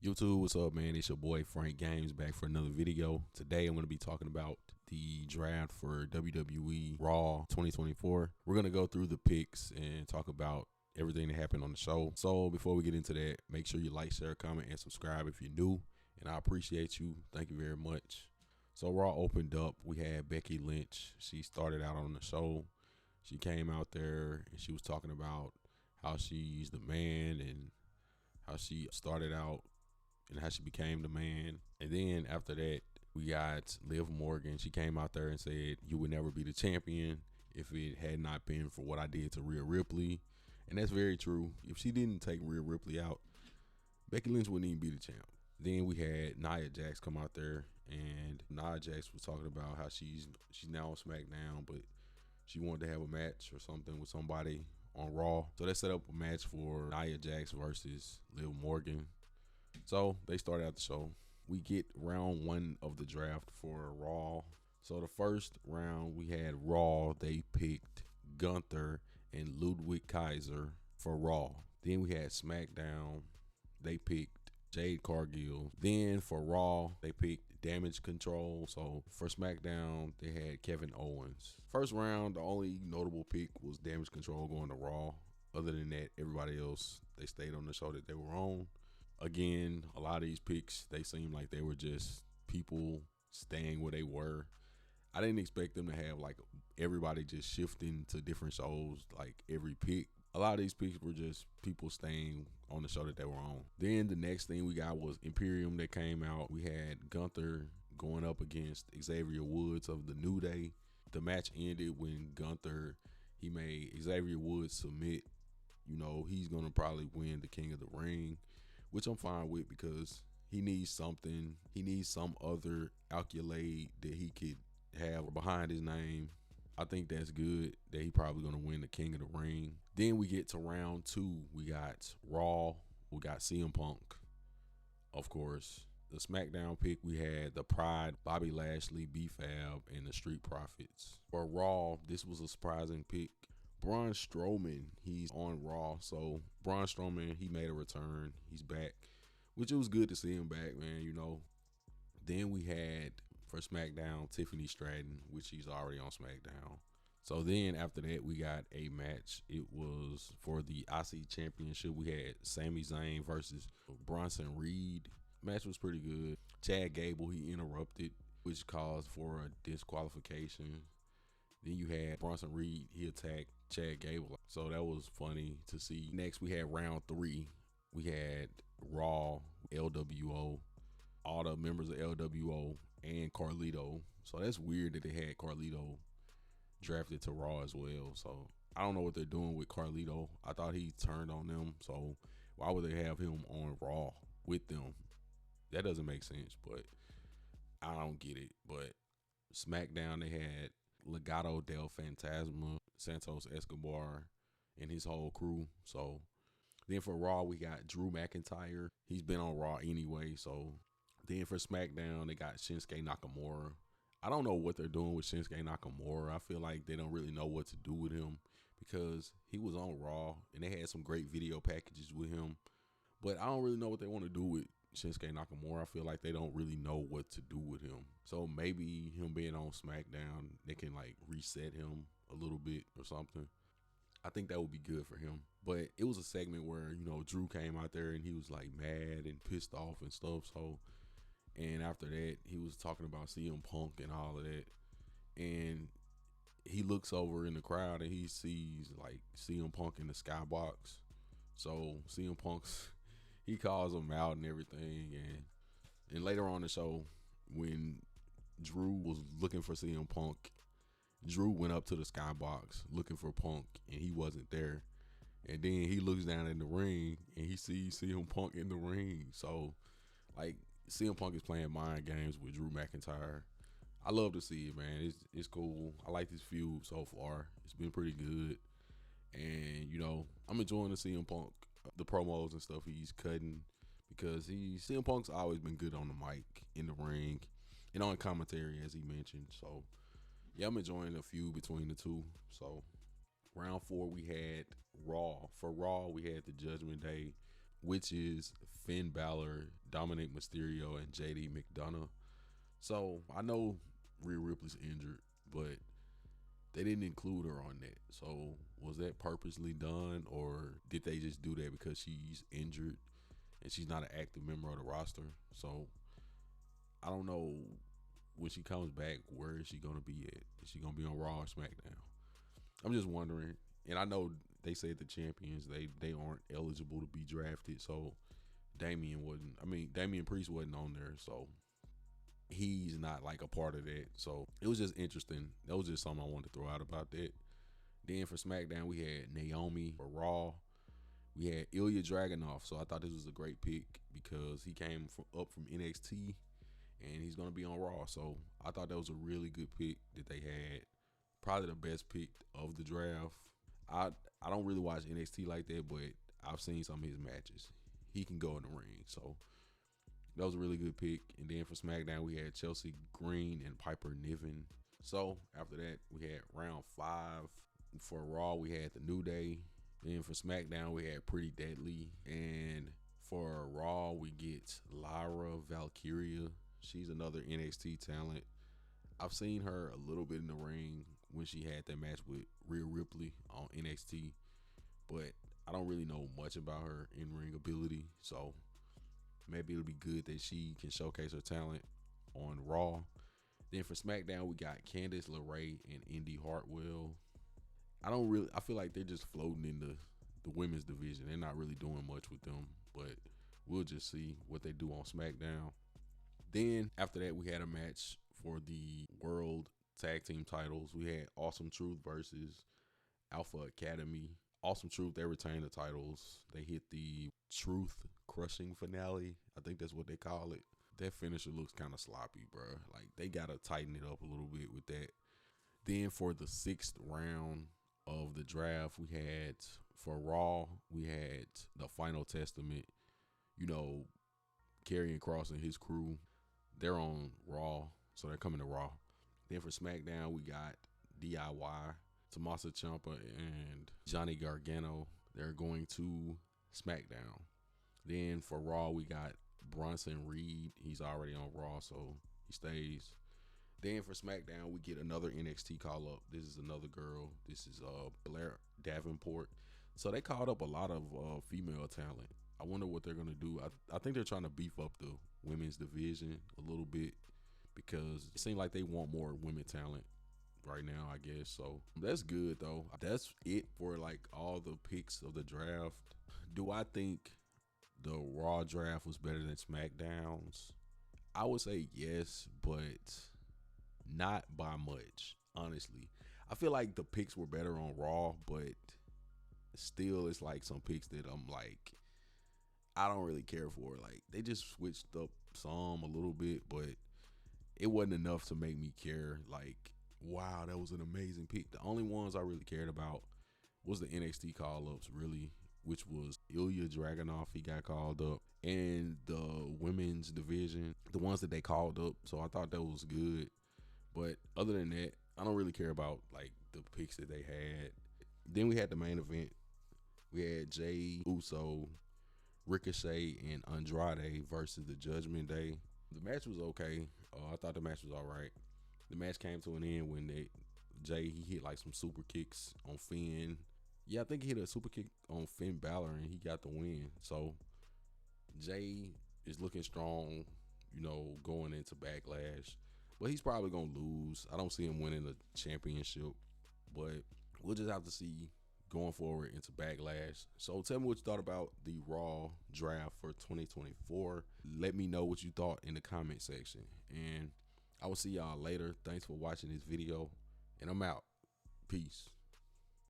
YouTube, what's up, man? It's your boy Frank Games back for another video. Today I'm going to be talking about the draft for WWE Raw 2024. We're going to go through the picks and talk about everything that happened on the show. So before we get into that, make sure you like, share, comment, and subscribe if you're new. And I appreciate you. Thank you very much. So Raw opened up. We had Becky Lynch. She started out on the show. She came out there and she was talking about how she's the man and how she started out and how she became the man. And then after that, we got Liv Morgan. She came out there and said, "You would never be the champion if it had not been for what I did to Rhea Ripley." And that's very true. If she didn't take Rhea Ripley out, Becky Lynch wouldn't even be the champ. Then we had Nia Jax come out there, and Nia Jax was talking about how she's now on SmackDown, but she wanted to have a match or something with somebody on Raw. So they set up a match for Nia Jax versus Liv Morgan. So they started out the show. We get round one of the draft for Raw. So the first round we had Raw. They picked Gunther and Ludwig Kaiser for Raw. Then we had SmackDown. They picked Jade Cargill. Then for Raw, they picked Damage Control. So for SmackDown, they had Kevin Owens. First round, the only notable pick was Damage Control going to Raw. Other than that, everybody else, they stayed on the show that they were on. Again, a lot of these picks, they seemed like they were just people staying where they were. I didn't expect them to have like everybody just shifting to different shows like every pick. A lot of these picks were just people staying on the show that they were on. Then the next thing we got was Imperium that came out. We had Gunther going up against Xavier Woods of the New Day. The match ended when Gunther, he made Xavier Woods submit. You know, he's going to probably win the King of the Ring, which I'm fine with because he needs something. He needs some other accolade that he could have behind his name. I think that's good that he probably going to win the King of the Ring. Then we get to round two. We got Raw. We got CM Punk, of course. The SmackDown pick, we had the Pride, Bobby Lashley, B-Fab, and the Street Profits. For Raw, this was a surprising pick. Braun Strowman, he's on Raw. So Braun Strowman, he made a return. He's back, which it was good to see him back, man, you know. Then we had for SmackDown, Tiffany Stratton, which she's already on SmackDown. So then after that, we got a match. It was for the IC Championship. We had Sami Zayn versus Bronson Reed. Match was pretty good. Chad Gable, he interrupted, which caused for a disqualification. Then you had Bronson Reed, he attacked Chad Gable. So that was funny to see. Next, we had round three. We had Raw, LWO, all the members of LWO, and Carlito. So that's weird that they had Carlito drafted to Raw as well. So I don't know what they're doing with Carlito. I thought he turned on them. So why would they have him on Raw with them? That doesn't make sense, but I don't get it. But SmackDown, they had Legado del Fantasma, Santos Escobar, and his whole crew. So then for Raw, we got Drew McIntyre. He's been on Raw anyway. So then for SmackDown, they got Shinsuke Nakamura. I don't know what they're doing with Shinsuke Nakamura. I feel like they don't really know what to do with him because he was on Raw and they had some great video packages with him. But I don't really know what they want to do with Shinsuke Nakamura. I feel like they don't really know what to do with him. So maybe him being on SmackDown, they can like reset him a little bit or something. I think that would be good for him. But it was a segment where, you know, Drew came out there and he was like mad and pissed off and stuff. So, and after that, he was talking about CM Punk and all of that. And he looks over in the crowd and he sees like CM Punk in the skybox. So CM Punk's, he calls him out and everything. And later on in the show, when Drew was looking for CM Punk, Drew went up to the skybox looking for Punk and he wasn't there. And then he looks down in the ring and he sees CM Punk in the ring. So like CM Punk is playing mind games with Drew McIntyre. I love to see it, man. It's cool. I like this feud so far. It's been pretty good. And, you know, I'm enjoying the CM Punk, the promos and stuff he's cutting because CM Punk's always been good on the mic, in the ring, and on commentary, as he mentioned. So, yeah, I'm enjoying the feud between the two. So, round four, we had Raw. For Raw, we had the Judgment Day which is Finn Balor, Dominic Mysterio, and JD McDonough. So I know Rhea Ripley's injured, but they didn't include her on that. So was that purposely done, or did they just do that because she's injured and she's not an active member of the roster? So I don't know, when she comes back, where is she gonna be at? Is she gonna be on Raw or SmackDown? I'm just wondering. And I know they said the champions, they aren't eligible to be drafted. So Damian Priest wasn't on there, so he's not like a part of that. So it was just interesting. That was just something I wanted to throw out about that. Then for SmackDown, we had Naomi. For Raw, we had Ilya Dragunov. So I thought this was a great pick because he came up from NXT and he's going to be on Raw. So I thought that was a really good pick that they had. Probably the best pick of the draft. I don't really watch NXT like that, but I've seen some of his matches. He can go in the ring. So that was a really good pick. And then for SmackDown, we had Chelsea Green and Piper Niven. So after that, we had round 5. For Raw, we had the New Day. Then for SmackDown, we had Pretty Deadly. And for Raw, we get Lyra Valkyria. She's another NXT talent. I've seen her a little bit in the ring when she had that match with Rhea Ripley on NXT, but I don't really know much about her in-ring ability, so maybe it'll be good that she can showcase her talent on Raw. Then for SmackDown, we got Candice LeRae and Indy Hartwell. I feel like they're just floating in the women's division. They're not really doing much with them, but we'll just see what they do on SmackDown. Then after that, we had a match for the World Tag Team titles. We had Awesome Truth versus Alpha Academy. Awesome Truth, they retained the titles. They hit the Truth Crushing finale. I think that's what they call it. That finisher looks kind of sloppy, bro. Like, they got to tighten it up a little bit with that. Then for the 6th round of the draft, we had, for Raw, we had the Final Testament. You know, Karrion Kross and his crew, they're on Raw, so they're coming to Raw. Then for SmackDown, we got DIY, Tommaso Ciampa and Johnny Gargano. They're going to SmackDown. Then for Raw, we got Bronson Reed. He's already on Raw, so he stays. Then for SmackDown, we get another NXT call up. This is another girl. This is Blair Davenport. So they called up a lot of female talent. I wonder what they're going to do. I think they're trying to beef up the women's division a little bit because it seems like they want more women talent right now, I guess. So that's good, though. That's it for like all the picks of the draft. Do I think the Raw draft was better than SmackDown's? I would say yes, but not by much, honestly. I feel like the picks were better on Raw, but still it's like some picks that I'm like, I don't really care for. Like, they just switched up some a little bit, but it wasn't enough to make me care. Like, wow, that was an amazing pick. The only ones I really cared about was the NXT call-ups, really, which was Ilya Dragunov. He got called up. And the women's division, the ones that they called up. So I thought that was good. But other than that, I don't really care about, like, the picks that they had. Then we had the main event. We had Jey Uso, Ricochet, and Andrade versus the Judgment Day. The match was okay. I thought the match was all right. The match came to an end when Jey, he hit like some super kicks on Finn. Yeah, I think he hit a super kick on Finn Balor and he got the win. So Jey is looking strong, you know, going into Backlash. But he's probably going to lose. I don't see him winning the championship. But we'll just have to see going forward into Backlash. So tell me what you thought about the Raw draft for 2024. Let me know what you thought in the comment section. And I will see y'all later. Thanks for watching this video. And I'm out. Peace.